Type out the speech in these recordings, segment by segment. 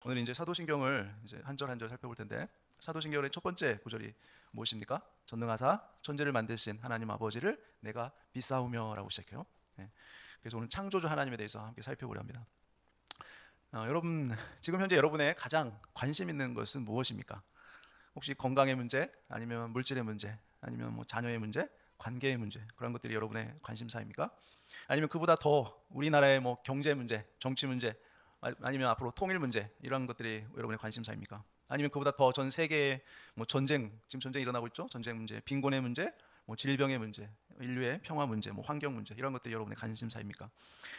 오늘 이제 사도신경을 이제 한 절 한 절 살펴볼 텐데, 사도신경의 첫 번째 구절이 무엇입니까? 전능하사 천지를 만드신 하나님 아버지를 내가 믿사오며라고 시작해요. 네. 그래서 오늘 창조주 하나님에 대해서 함께 살펴보려 합니다. 여러분, 지금 현재 여러분의 가장 관심 있는 것은 무엇입니까? 혹시 건강의 문제, 아니면 물질의 문제, 아니면 뭐 자녀의 문제, 관계의 문제, 그런 것들이 여러분의 관심사입니까? 아니면 그보다 더 우리나라의 뭐 경제 문제, 정치 문제, 아니면 앞으로 통일 문제, 이런 것들이 여러분의 관심사입니까? 아니면 그보다 더 전 세계의 뭐 전쟁, 지금 전쟁이 일어나고 있죠? 전쟁 문제, 빈곤의 문제, 뭐 질병의 문제, 인류의 평화 문제, 뭐 환경 문제, 이런 것들이 여러분의 관심사입니까?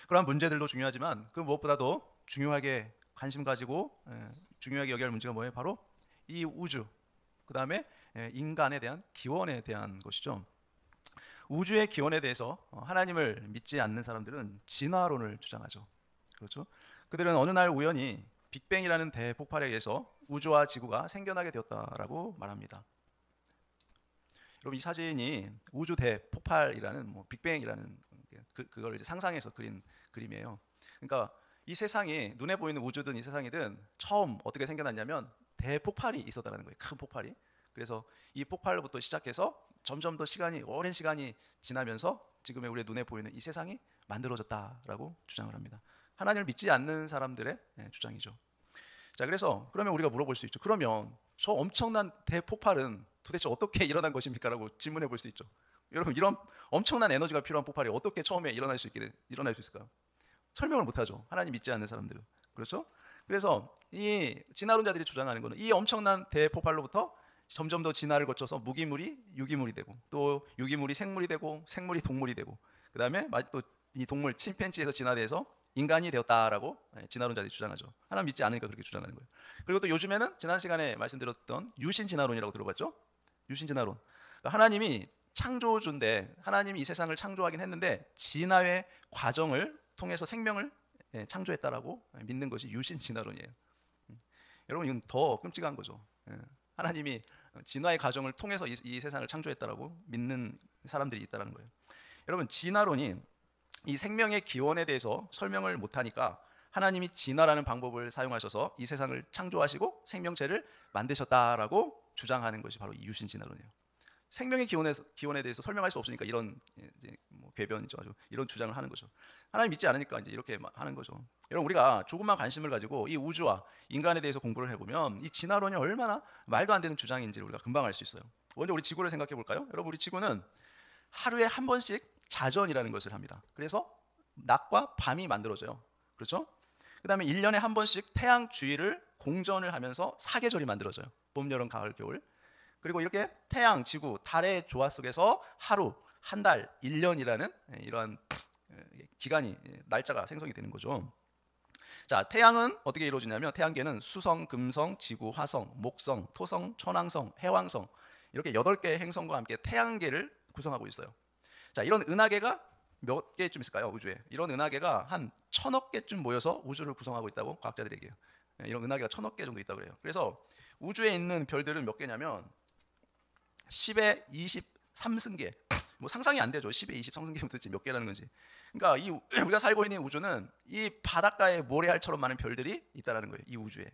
그러한 문제들도 중요하지만 그 무엇보다도 중요하게 관심 가지고 중요하게 여겨야 할 문제가 뭐예요? 바로 이 우주, 그 다음에 인간에 대한 기원에 대한 것이죠. 우주의 기원에 대해서 하나님을 믿지 않는 사람들은 진화론을 주장하죠. 그렇죠? 그들은 어느 날 우연히 빅뱅이라는 대폭발에 의해서 우주와 지구가 생겨나게 되었다라고 말합니다. 여러분, 이 사진이 우주 대폭발이라는 뭐 빅뱅이라는 그걸 이제 상상해서 그린 그림이에요. 그러니까 이 세상이, 눈에 보이는 우주든 이 세상이든 처음 어떻게 생겨났냐면 대폭발이 있었다는 거예요. 큰 폭발이. 그래서 이 폭발로부터 시작해서 점점 더 오랜 시간이 지나면서 지금의 우리 눈에 보이는 이 세상이 만들어졌다라고 주장을 합니다. 하나님을 믿지 않는 사람들의 주장이죠. 자, 그래서 그러면 우리가 물어볼 수 있죠. 그러면 저 엄청난 대폭발은 도대체 어떻게 일어난 것입니까? 라고 질문해 볼 수 있죠. 여러분, 이런 엄청난 에너지가 필요한 폭발이 어떻게 처음에 일어날 수 있을까요? 설명을 못하죠. 하나님 믿지 않는 사람들은. 그렇죠? 그래서 이 진화론자들이 주장하는 것은 이 엄청난 대폭발로부터 점점 더 진화를 거쳐서 무기물이 유기물이 되고, 또 유기물이 생물이 되고, 생물이 동물이 되고, 그 다음에 또 이 동물 침팬지에서 진화돼서 인간이 되었다라고 진화론자들이 주장하죠. 하나님 믿지 않으니까 그렇게 주장하는 거예요. 그리고 또 요즘에는 지난 시간에 말씀드렸던 유신 진화론이라고 들어봤죠? 유신 진화론. 그러니까 하나님이 창조주인데, 하나님이 이 세상을 창조하긴 했는데 진화의 과정을 통해서 생명을 창조했다라고 믿는 것이 유신 진화론이에요. 여러분, 이건 더 끔찍한 거죠. 하나님이 진화의 과정을 통해서 이 세상을 창조했다라고 믿는 사람들이 있다는 거예요. 여러분, 진화론이 이 생명의 기원에 대해서 설명을 못하니까 하나님이 진화라는 방법을 사용하셔서 이 세상을 창조하시고 생명체를 만드셨다라고 주장하는 것이 바로 이 유신 진화론이에요. 생명의 기원에 대해서 설명할 수 없으니까 이런 이제 뭐 궤변이죠. 아주 이런 주장을 하는 거죠. 하나님 믿지 않으니까 이제 이렇게 하는 거죠. 여러분, 우리가 조금만 관심을 가지고 이 우주와 인간에 대해서 공부를 해보면 이 진화론이 얼마나 말도 안 되는 주장인지를 우리가 금방 알 수 있어요. 먼저 우리 지구를 생각해 볼까요? 여러분, 우리 지구는 하루에 한 번씩 자전이라는 것을 합니다. 그래서 낮과 밤이 만들어져요. 그렇죠? 그 다음에 1년에 한 번씩 태양 주위를 공전을 하면서 사계절이 만들어져요. 봄, 여름, 가을, 겨울. 그리고 이렇게 태양, 지구, 달의 조화 속에서 하루, 한 달, 1년이라는 이러한 기간이, 날짜가 생성이 되는 거죠. 자, 태양은 어떻게 이루어지냐면 태양계는 수성, 금성, 지구, 화성, 목성, 토성, 천왕성, 해왕성, 이렇게 8개의 행성과 함께 태양계를 구성하고 있어요. 자, 이런 은하계가 몇 개쯤 있을까요? 우주에. 이런 은하계가 한 1000억 개쯤 모여서 우주를 구성하고 있다고 과학자들이 얘기해요. 이런 은하계가 1000억 개 정도 있다고 그래요. 그래서 우주에 있는 별들은 몇 개냐면 10의 23승계. 뭐 상상이 안 되죠. 10의 23승계면 도대체 몇 개라는 건지. 그러니까 우리가 살고 있는 우주는 이 바닷가의 모래알처럼 많은 별들이 있다는 거예요. 이 우주에.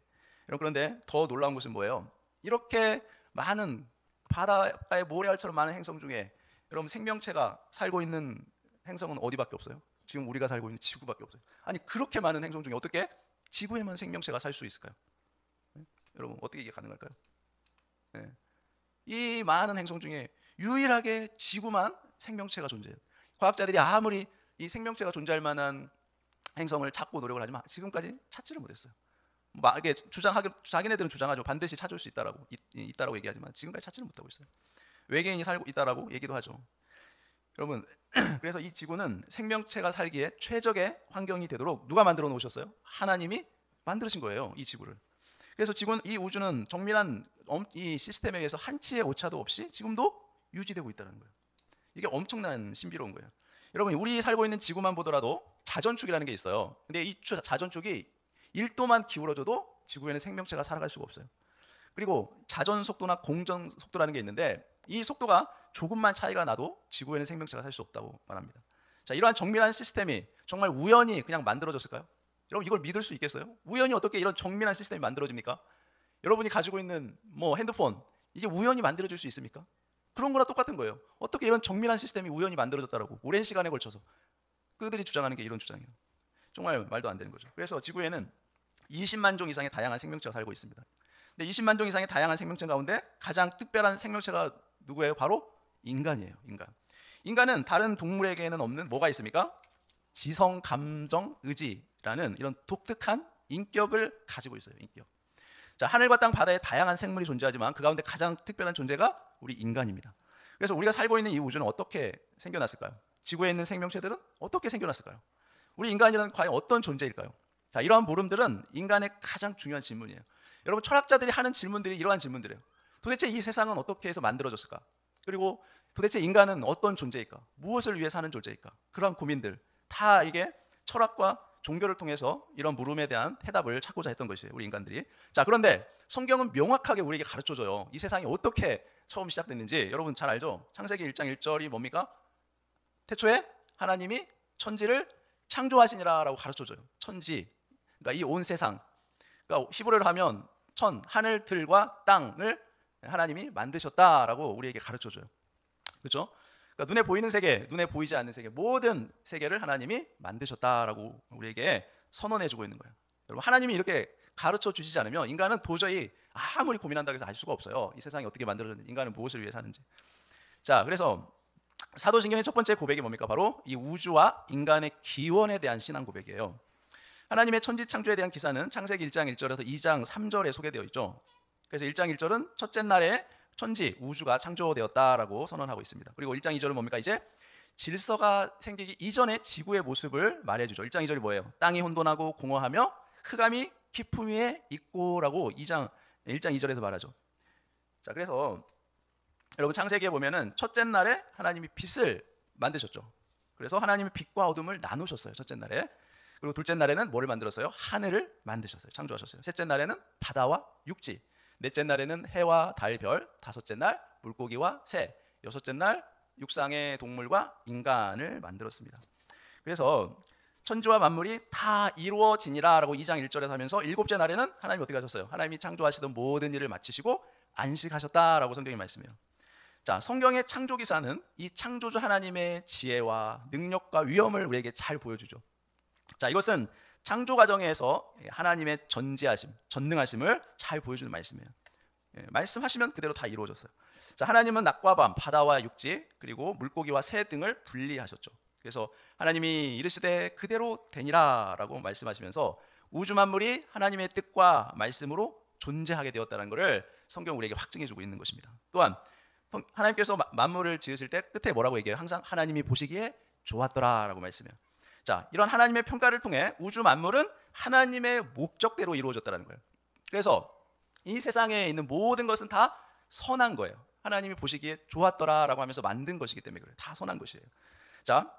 여러분, 그런데 더 놀라운 것은 뭐예요? 이렇게 많은 바닷가의 모래알처럼 많은 행성 중에 여러분, 생명체가 살고 있는 행성은 어디밖에 없어요? 지금 우리가 살고 있는 지구밖에 없어요. 아니, 그렇게 많은 행성 중에 어떻게 지구에만 생명체가 살 수 있을까요? 여러분, 어떻게 이게 가능할까요? 네. 이 많은 행성 중에 유일하게 지구만 생명체가 존재해요. 과학자들이 아무리 이 생명체가 존재할 만한 행성을 찾고 노력을 하지만 지금까지 찾지를 못했어요. 이게 자기네들은 주장하죠. 반드시 찾을 수 있다라고 얘기하지만 지금까지 찾지를 못하고 있어요. 외계인이 살고 있다라고 얘기도 하죠. 여러분, 그래서 이 지구는 생명체가 살기에 최적의 환경이 되도록 누가 만들어 놓으셨어요? 하나님이 만드신 거예요, 이 지구를. 그래서 이 우주는 정밀한 이 시스템에 의해서 한치의 오차도 없이 지금도 유지되고 있다는 거예요. 이게 엄청난 신비로운 거예요. 여러분, 우리 살고 있는 지구만 보더라도 자전축이라는 게 있어요. 근데 이 자전축이 1도만 기울어져도 지구에는 생명체가 살아갈 수가 없어요. 그리고 자전 속도나 공전 속도라는 게 있는데 이 속도가 조금만 차이가 나도 지구에는 생명체가 살 수 없다고 말합니다. 자, 이러한 정밀한 시스템이 정말 우연히 그냥 만들어졌을까요? 여러분 이걸 믿을 수 있겠어요? 우연히 어떻게 이런 정밀한 시스템이 만들어집니까? 여러분이 가지고 있는 뭐 핸드폰 이게 우연히 만들어질 수 있습니까? 그런 거랑 똑같은 거예요. 어떻게 이런 정밀한 시스템이 우연히 만들어졌다라고 오랜 시간에 걸쳐서 그들이 주장하는 게 이런 주장이에요. 정말 말도 안 되는 거죠. 그래서 지구에는 20만 종 이상의 다양한 생명체가 살고 있습니다. 근데 20만 종 이상의 다양한 생명체 가운데 가장 특별한 생명체가 누구예요? 바로 인간이에요. 인간은 다른 동물에게는 없는 뭐가 있습니까? 지성, 감정, 의지라는 이런 독특한 인격을 가지고 있어요. 인격. 자, 하늘과 땅, 바다에 다양한 생물이 존재하지만 그 가운데 가장 특별한 존재가 우리 인간입니다. 그래서 우리가 살고 있는 이 우주는 어떻게 생겨났을까요? 지구에 있는 생명체들은 어떻게 생겨났을까요? 우리 인간이란 과연 어떤 존재일까요? 자, 이러한 물음들은 인간의 가장 중요한 질문이에요. 여러분 철학자들이 하는 질문들이 이러한 질문들이에요. 도대체 이 세상은 어떻게 해서 만들어졌을까? 그리고 도대체 인간은 어떤 존재일까? 무엇을 위해 사는 존재일까? 그러한 고민들 다 이게 철학과 종교를 통해서 이런 물음에 대한 해답을 찾고자 했던 것이에요. 우리 인간들이. 자, 그런데 성경은 명확하게 우리에게 가르쳐줘요. 이 세상이 어떻게 처음 시작됐는지 여러분 잘 알죠? 창세기 1장 1절이 뭡니까? 태초에 하나님이 천지를 창조하시니라라고 가르쳐줘요. 천지, 그러니까 이 온 세상. 그러니까 히브리어로 하면 천, 하늘들과 땅을 하나님이 만드셨다라고 우리에게 가르쳐줘요. 그렇죠? 그러니까 눈에 보이는 세계, 눈에 보이지 않는 세계, 모든 세계를 하나님이 만드셨다라고 우리에게 선언해주고 있는 거예요. 여러분 하나님이 이렇게 가르쳐 주시지 않으면 인간은 도저히 아무리 고민한다고 해서 알 수가 없어요. 이 세상이 어떻게 만들어졌는지, 인간은 무엇을 위해 사는지. 자, 그래서 사도신경의 첫 번째 고백이 뭡니까? 바로 이 우주와 인간의 기원에 대한 신앙 고백이에요. 하나님의 천지 창조에 대한 기사는 창세기 1장 1절에서 2장 3절에 소개되어 있죠. 그래서 1장 1절은 첫째 날에 천지, 우주가 창조되었다라고 선언하고 있습니다. 그리고 1장 2절은 뭡니까? 이제 질서가 생기기 이전의 지구의 모습을 말해주죠. 1장 2절이 뭐예요? 땅이 혼돈하고 공허하며 흑암이 깊음 위에 있고라고 1장 2절에서 말하죠. 자, 그래서 여러분 창세기에 보면은 첫째 날에 하나님이 빛을 만드셨죠. 그래서 하나님이 빛과 어둠을 나누셨어요. 첫째 날에. 그리고 둘째 날에는 뭐를 만들었어요? 하늘을 만드셨어요. 창조하셨어요. 셋째 날에는 바다와 육지, 넷째 날에는 해와 달, 별, 다섯째 날 물고기와 새, 여섯째 날 육상의 동물과 인간을 만들었습니다. 그래서 천지와 만물이 다 이루어지니라라고 2장 1절에서 하면서 일곱째 날에는 하나님이 어떻게 하셨어요? 하나님이 창조하시던 모든 일을 마치시고 안식하셨다라고 성경이 말씀해요. 자, 성경의 창조 기사는 이 창조주 하나님의 지혜와 능력과 위엄을 우리에게 잘 보여주죠. 자, 이것은 창조 과정에서 하나님의 전지하심, 전능하심을 잘 보여주는 말씀이에요. 말씀하시면 그대로 다 이루어졌어요. 자, 하나님은 낮과 밤, 바다와 육지, 그리고 물고기와 새 등을 분리하셨죠. 그래서 하나님이 이르시되 그대로 되니라라고 말씀하시면서 우주 만물이 하나님의 뜻과 말씀으로 존재하게 되었다는 것을 성경 우리에게 확증해주고 있는 것입니다. 또한 하나님께서 만물을 지으실 때 끝에 뭐라고 얘기해요? 항상 하나님이 보시기에 좋았더라라고 말씀해요. 자, 이런 하나님의 평가를 통해 우주 만물은 하나님의 목적대로 이루어졌다는 거예요. 그래서 이 세상에 있는 모든 것은 다 선한 거예요. 하나님이 보시기에 좋았더라라고 하면서 만든 것이기 때문에 그래요. 다 선한 것이에요. 자,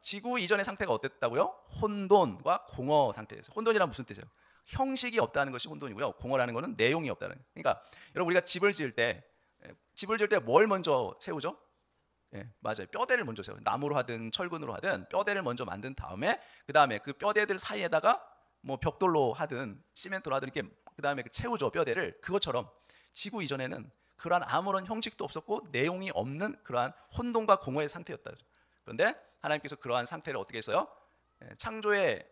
지구 이전의 상태가 어땠다고요? 혼돈과 공허 상태에서. 혼돈이란 무슨 뜻이에요? 형식이 없다는 것이 혼돈이고요. 공허라는 것은 내용이 없다는 거예요. 그러니까 여러분 우리가 집을 지을 때 뭘 먼저 세우죠? 예, 맞아요. 뼈대를 먼저 세워요. 나무로 하든 철근으로 하든 뼈대를 먼저 만든 다음에 그 다음에 그 뼈대들 사이에다가 뭐 벽돌로 하든 시멘트로 하든 이렇게 그 다음에 채우죠. 뼈대를. 그것처럼 지구 이전에는 그러한 아무런 형식도 없었고 내용이 없는 그러한 혼돈과 공허의 상태였다. 그런데 하나님께서 그러한 상태를 어떻게 했어요? 창조의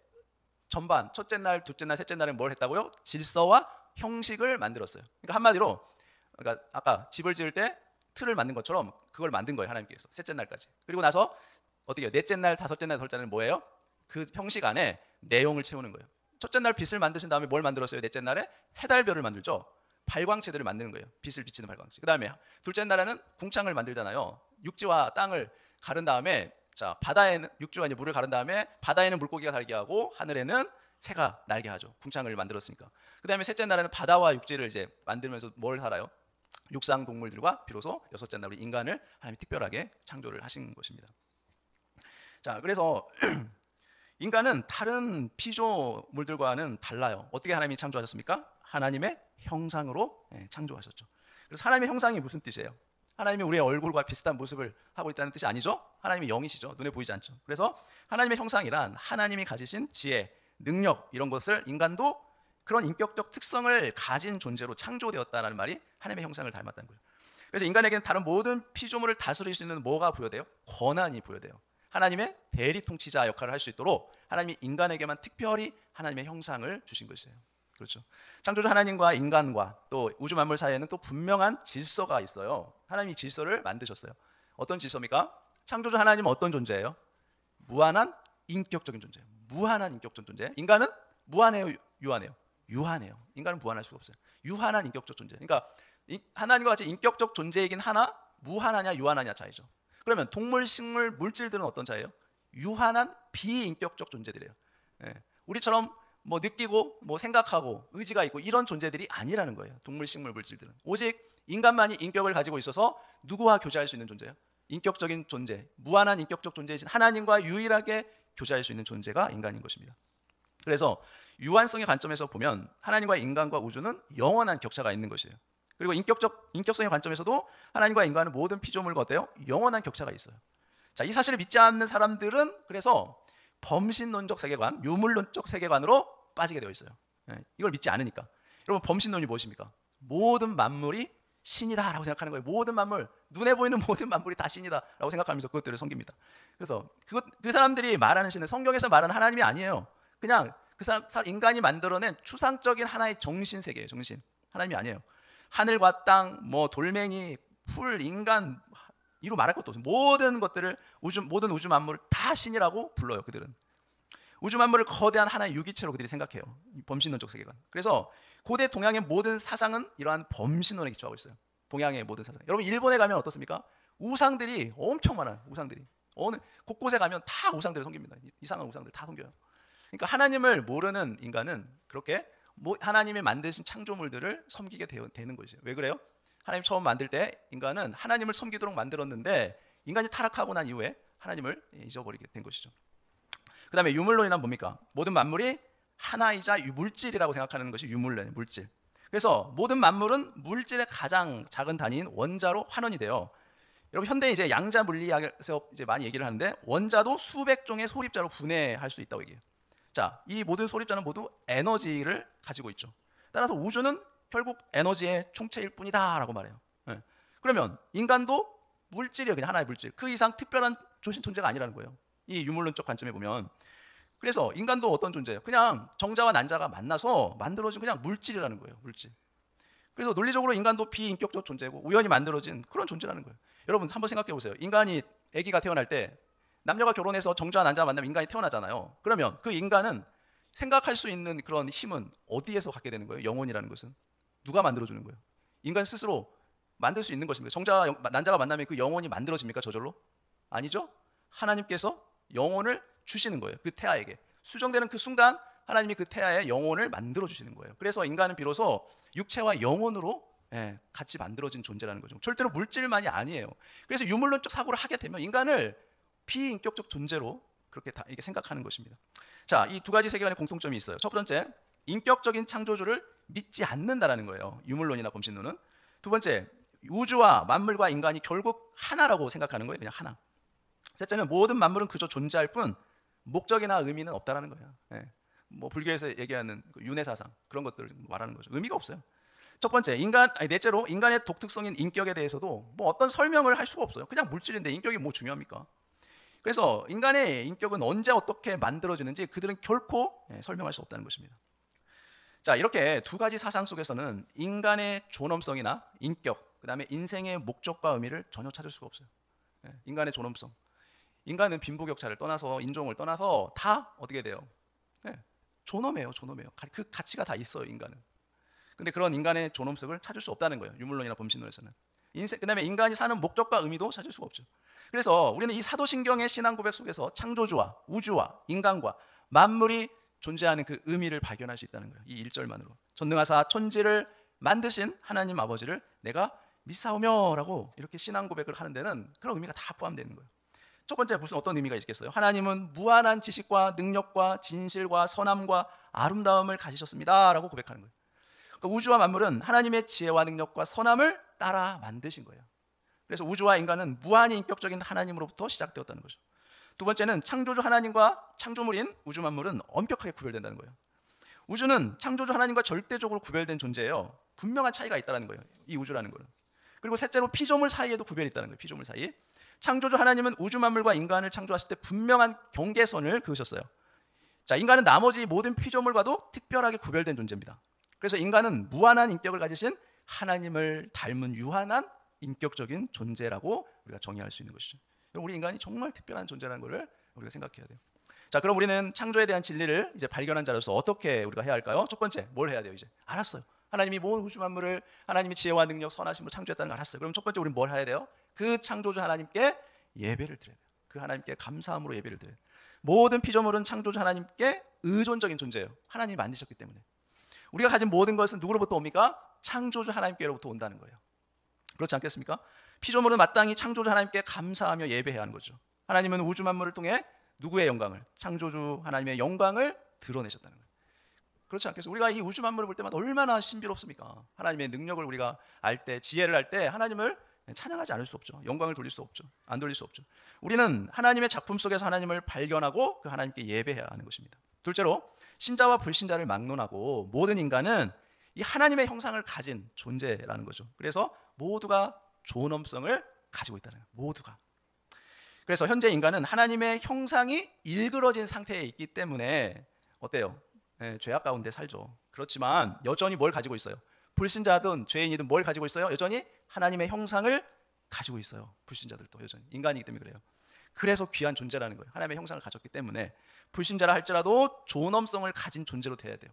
전반, 첫째 날, 둘째 날, 셋째 날은 뭘 했다고요? 질서와 형식을 만들었어요. 그러니까 한마디로 그러니까 아까 집을 지을 때 틀을 만든 것처럼 그걸 만든 거예요. 하나님께서 셋째 날까지. 그리고 나서 어떻게 해요? 넷째 날, 다섯째 날, 여섯째 날은 뭐예요? 그 형식 안에 내용을 채우는 거예요. 첫째 날 빛을 만드신 다음에 뭘 만들었어요? 넷째 날에 해달별을 만들죠. 발광체들을 만드는 거예요. 빛을 비치는 발광체. 그 다음에 둘째 날에는 궁창을 만들잖아요. 육지와 땅을 가른 다음에 자, 바다에는 육지와 이제 물을 가른 다음에 바다에는 물고기가 살게 하고 하늘에는 새가 날게 하죠. 궁창을 만들었으니까. 그 다음에 셋째 날에는 바다와 육지를 이제 만들면서 뭘 살아요? 육상 동물들과 비로소 여섯째 날 우리 인간을 하나님이 특별하게 창조를 하신 것입니다. 자, 그래서 인간은 다른 피조물들과는 달라요. 어떻게 하나님이 창조하셨습니까? 하나님의 형상으로 창조하셨죠. 그래서 하나님의 형상이 무슨 뜻이에요? 하나님이 우리의 얼굴과 비슷한 모습을 하고 있다는 뜻이 아니죠? 하나님이 영이시죠. 눈에 보이지 않죠. 그래서 하나님의 형상이란 하나님이 가지신 지혜, 능력 이런 것을 인간도 그런 인격적 특성을 가진 존재로 창조되었다는 말이 하나님의 형상을 닮았다는 거예요. 그래서 인간에게는 다른 모든 피조물을 다스릴 수 있는 뭐가 부여돼요? 권한이 부여돼요. 하나님의 대리 통치자 역할을 할 수 있도록 하나님이 인간에게만 특별히 하나님의 형상을 주신 것이에요. 그렇죠. 창조주 하나님과 인간과 또 우주 만물 사이에는 또 분명한 질서가 있어요. 하나님이 질서를 만드셨어요. 어떤 질서입니까? 창조주 하나님은 어떤 존재예요? 무한한 인격적인 존재예요. 무한한 인격적 존재. 인간은 무한해요, 유한해요? 유한해요. 인간은 무한할 수가 없어요. 유한한 인격적 존재. 그러니까 하나님과 같이 인격적 존재이긴 하나 무한하냐 유한하냐 차이죠. 그러면 동물, 식물, 물질들은 어떤 차이예요? 유한한 비인격적 존재들이에요. 예. 우리처럼 뭐 느끼고 뭐 생각하고 의지가 있고 이런 존재들이 아니라는 거예요. 동물, 식물, 물질들은 오직 인간만이 인격을 가지고 있어서 누구와 교제할 수 있는 존재예요? 인격적인 존재, 무한한 인격적 존재이신 하나님과 유일하게 교제할 수 있는 존재가 인간인 것입니다. 그래서 유한성의 관점에서 보면 하나님과 인간과 우주는 영원한 격차가 있는 것이에요. 그리고 인격성의 관점에서도 하나님과 인간은 모든 피조물과 어때요? 영원한 격차가 있어요. 자, 이 사실을 믿지 않는 사람들은 그래서 범신론적 세계관, 유물론적 세계관으로 빠지게 되어 있어요. 이걸 믿지 않으니까. 여러분, 범신론이 무엇입니까? 모든 만물이 신이다라고 생각하는 거예요. 모든 만물, 눈에 보이는 모든 만물이 다 신이다라고 생각하면서 그것들을 섬깁니다. 그래서 그 사람들이 말하는 신은 성경에서 말하는 하나님이 아니에요. 그냥 그 사람 인간이 만들어낸 추상적인 하나의 정신 세계예요. 정신. 하나님이 아니에요. 하늘과 땅, 뭐 돌멩이, 풀, 인간 이루 말할 것도 없어요. 모든 것들을 모든 우주 만물을 다 신이라고 불러요. 그들은 우주 만물을 거대한 하나의 유기체로 그들이 생각해요. 범신론적 세계관. 그래서 고대 동양의 모든 사상은 이러한 범신론에 기초하고 있어요. 동양의 모든 사상. 여러분 일본에 가면 어떻습니까? 우상들이 엄청 많아요. 우상들이 어느 곳곳에 가면 다 우상들을 섬깁니다. 이상한 우상들 다 섬겨요. 그러니까 하나님을 모르는 인간은 그렇게 하나님이 만드신 창조물들을 섬기게 되는 것이에요. 왜 그래요? 하나님 처음 만들 때 인간은 하나님을 섬기도록 만들었는데 인간이 타락하고 난 이후에 하나님을 잊어버리게 된 것이죠. 그 다음에 유물론이란 뭡니까? 모든 만물이 하나이자 물질이라고 생각하는 것이 유물론이에요. 물질. 그래서 모든 만물은 물질의 가장 작은 단위인 원자로 환원이 돼요. 여러분 현대 이제 양자 물리학에서 이제 많이 얘기를 하는데 원자도 수백 종의 소립자로 분해할 수 있다고 얘기해요. 자, 이 모든 소립자는 모두 에너지를 가지고 있죠. 따라서 우주는 결국 에너지의 총체일 뿐이다라고 말해요. 네. 그러면 인간도 물질이에요. 그냥 하나의 물질. 그 이상 특별한 존재가 아니라는 거예요. 이 유물론적 관점에 보면. 그래서 인간도 어떤 존재예요? 그냥 정자와 난자가 만나서 만들어진 그냥 물질이라는 거예요. 물질. 그래서 논리적으로 인간도 비인격적 존재고 우연히 만들어진 그런 존재라는 거예요. 여러분 한번 생각해 보세요. 인간이 아기가 태어날 때 남녀가 결혼해서 정자와 난자가 만나면 인간이 태어나잖아요. 그러면 그 인간은 생각할 수 있는 그런 힘은 어디에서 갖게 되는 거예요? 영혼이라는 것은 누가 만들어주는 거예요? 인간 스스로 만들 수 있는 것입니까? 정자와 난자가 만나면 그 영혼이 만들어집니까? 저절로? 아니죠? 하나님께서 영혼을 주시는 거예요. 그 태아에게 수정되는 그 순간 하나님이 그 태아의 영혼을 만들어주시는 거예요. 그래서 인간은 비로소 육체와 영혼으로 같이 만들어진 존재라는 거죠. 절대로 물질만이 아니에요. 그래서 유물론적 사고를 하게 되면 인간을 비인격적 존재로 그렇게 이게 생각하는 것입니다. 자, 이 두 가지 세계관의 공통점이 있어요. 첫 번째, 인격적인 창조주를 믿지 않는다라는 거예요. 유물론이나 범신론은. 두 번째, 우주와 만물과 인간이 결국 하나라고 생각하는 거예요. 그냥 하나. 셋째는 모든 만물은 그저 존재할 뿐 목적이나 의미는 없다라는 거예요. 뭐 불교에서 얘기하는 윤회 사상 그런 것들을 말하는 거죠. 의미가 없어요. 첫 번째, 넷째로 인간의 독특성인 인격에 대해서도 뭐 어떤 설명을 할 수가 없어요. 그냥 물질인데 인격이 뭐 중요합니까? 그래서 인간의 인격은 언제 어떻게 만들어지는지 그들은 결코 설명할 수 없다는 것입니다. 자, 이렇게 두 가지 사상 속에서는 인간의 존엄성이나 인격, 그 다음에 인생의 목적과 의미를 전혀 찾을 수가 없어요. 인간의 존엄성. 인간은 빈부격차를 떠나서 인종을 떠나서 다 어떻게 돼요? 존엄해요. 그 가치가 다 있어요. 인간은. 근데 그런 인간의 존엄성을 찾을 수 없다는 거예요. 유물론이나 범신론에서는. 그 다음에 인간이 사는 목적과 의미도 찾을 수가 없죠. 그래서 우리는 이 사도신경의 신앙 고백 속에서 창조주와 우주와 인간과 만물이 존재하는 그 의미를 발견할 수 있다는 거예요. 이 1절만으로. 전능하사 천지를 만드신 하나님 아버지를 내가 믿사오며라고 이렇게 신앙 고백을 하는 데는 그런 의미가 다 포함되어 있는 거예요. 첫 번째 무슨 어떤 의미가 있겠어요? 하나님은 무한한 지식과 능력과 진실과 선함과 아름다움을 가지셨습니다 라고 고백하는 거예요. 그러니까 우주와 만물은 하나님의 지혜와 능력과 선함을 따라 만드신 거예요. 그래서 우주와 인간은 무한히 인격적인 하나님으로부터 시작되었다는 거죠. 두 번째는 창조주 하나님과 창조물인 우주 만물은 엄격하게 구별된다는 거예요. 우주는 창조주 하나님과 절대적으로 구별된 존재예요. 분명한 차이가 있다는 거예요. 이 우주라는 거는. 그리고 셋째로 피조물 사이에도 구별이 있다는 거예요. 피조물 사이. 창조주 하나님은 우주 만물과 인간을 창조하실 때 분명한 경계선을 그으셨어요. 자, 인간은 나머지 모든 피조물과도 특별하게 구별된 존재입니다. 그래서 인간은 무한한 인격을 가지신 하나님을 닮은 유한한 인격적인 존재라고 우리가 정의할 수 있는 것이죠. 우리 인간이 정말 특별한 존재라는 것을 우리가 생각해야 돼요. 자, 그럼 우리는 창조에 대한 진리를 이제 발견한 자로서 어떻게 우리가 해야 할까요? 첫 번째, 뭘 해야 돼요? 이제 알았어요. 하나님이 모든 우주 만물을 하나님이 지혜와 능력, 선하심으로 창조했다는 걸 알았어요. 그럼 첫 번째 우리는 뭘 해야 돼요? 그 창조주 하나님께 예배를 드려야 돼요. 그 하나님께 감사함으로 예배를 드려요. 모든 피조물은 창조주 하나님께 의존적인 존재예요. 하나님이 만드셨기 때문에. 우리가 가진 모든 것은 누구로부터 옵니까? 창조주 하나님께로부터 온다는 거예요. 그렇지 않겠습니까? 피조물은 마땅히 창조주 하나님께 감사하며 예배해야 하는 거죠. 하나님은 우주 만물을 통해 누구의 영광을? 창조주 하나님의 영광을 드러내셨다는 거예요. 그렇지 않겠어요? 우리가 이 우주 만물을 볼 때마다 얼마나 신비롭습니까? 하나님의 능력을 우리가 알 때, 지혜를 알 때 하나님을 찬양하지 않을 수 없죠. 영광을 돌릴 수 없죠. 안 돌릴 수 없죠. 우리는 하나님의 작품 속에서 하나님을 발견하고 그 하나님께 예배해야 하는 것입니다. 둘째로 신자와 불신자를 막론하고 모든 인간은 이 하나님의 형상을 가진 존재라는 거죠. 그래서 모두가 존엄성을 가지고 있다는 거예요. 모두가. 그래서 현재 인간은 하나님의 형상이 일그러진 상태에 있기 때문에 어때요? 죄악 가운데 살죠. 그렇지만 여전히 뭘 가지고 있어요? 불신자든 죄인이든 뭘 가지고 있어요? 여전히 하나님의 형상을 가지고 있어요. 불신자들도 여전히 인간이기 때문에 그래요. 그래서 귀한 존재라는 거예요. 하나님의 형상을 가졌기 때문에 불신자라 할지라도 존엄성을 가진 존재로 돼야 돼요.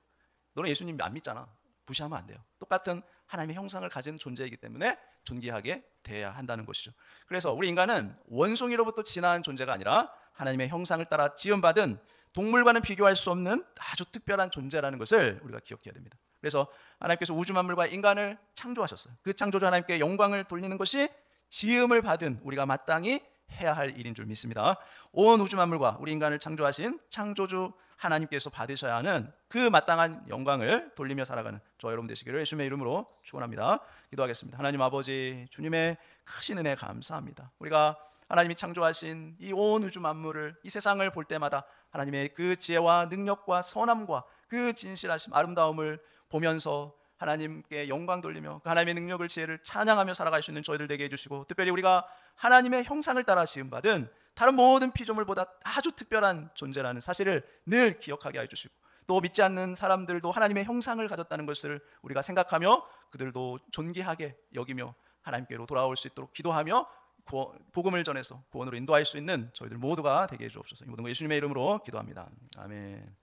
너는 예수님 안 믿잖아. 무시하면 안 돼요. 똑같은 하나님의 형상을 가진 존재이기 때문에 존귀하게 돼야 한다는 것이죠. 그래서 우리 인간은 원숭이로부터 진화한 존재가 아니라 하나님의 형상을 따라 지음받은 동물과는 비교할 수 없는 아주 특별한 존재라는 것을 우리가 기억해야 됩니다. 그래서 하나님께서 우주 만물과 인간을 창조하셨어요. 그 창조주 하나님께 영광을 돌리는 것이 지음을 받은 우리가 마땅히 해야 할 일인 줄 믿습니다. 온 우주 만물과 우리 인간을 창조하신 창조주 하나님께서 받으셔야 하는 그 마땅한 영광을 돌리며 살아가는 저와 여러분 되시기를 예수님의 이름으로 축원합니다. 기도하겠습니다. 하나님 아버지, 주님의 크신 은혜 감사합니다. 우리가 하나님이 창조하신 이 온 우주 만물을, 이 세상을 볼 때마다 하나님의 그 지혜와 능력과 선함과 그 진실하심, 아름다움을 보면서 하나님께 영광 돌리며 그 하나님의 능력을, 지혜를 찬양하며 살아갈 수 있는 저희들 되게 해주시고, 특별히 우리가 하나님의 형상을 따라 지음받은 다른 모든 피조물보다 아주 특별한 존재라는 사실을 늘 기억하게 해주시고, 또 믿지 않는 사람들도 하나님의 형상을 가졌다는 것을 우리가 생각하며 그들도 존귀하게 여기며 하나님께로 돌아올 수 있도록 기도하며 복음을 전해서 구원으로 인도할 수 있는 저희들 모두가 되게 해주옵소서. 이 모든 거 예수님의 이름으로 기도합니다. 아멘.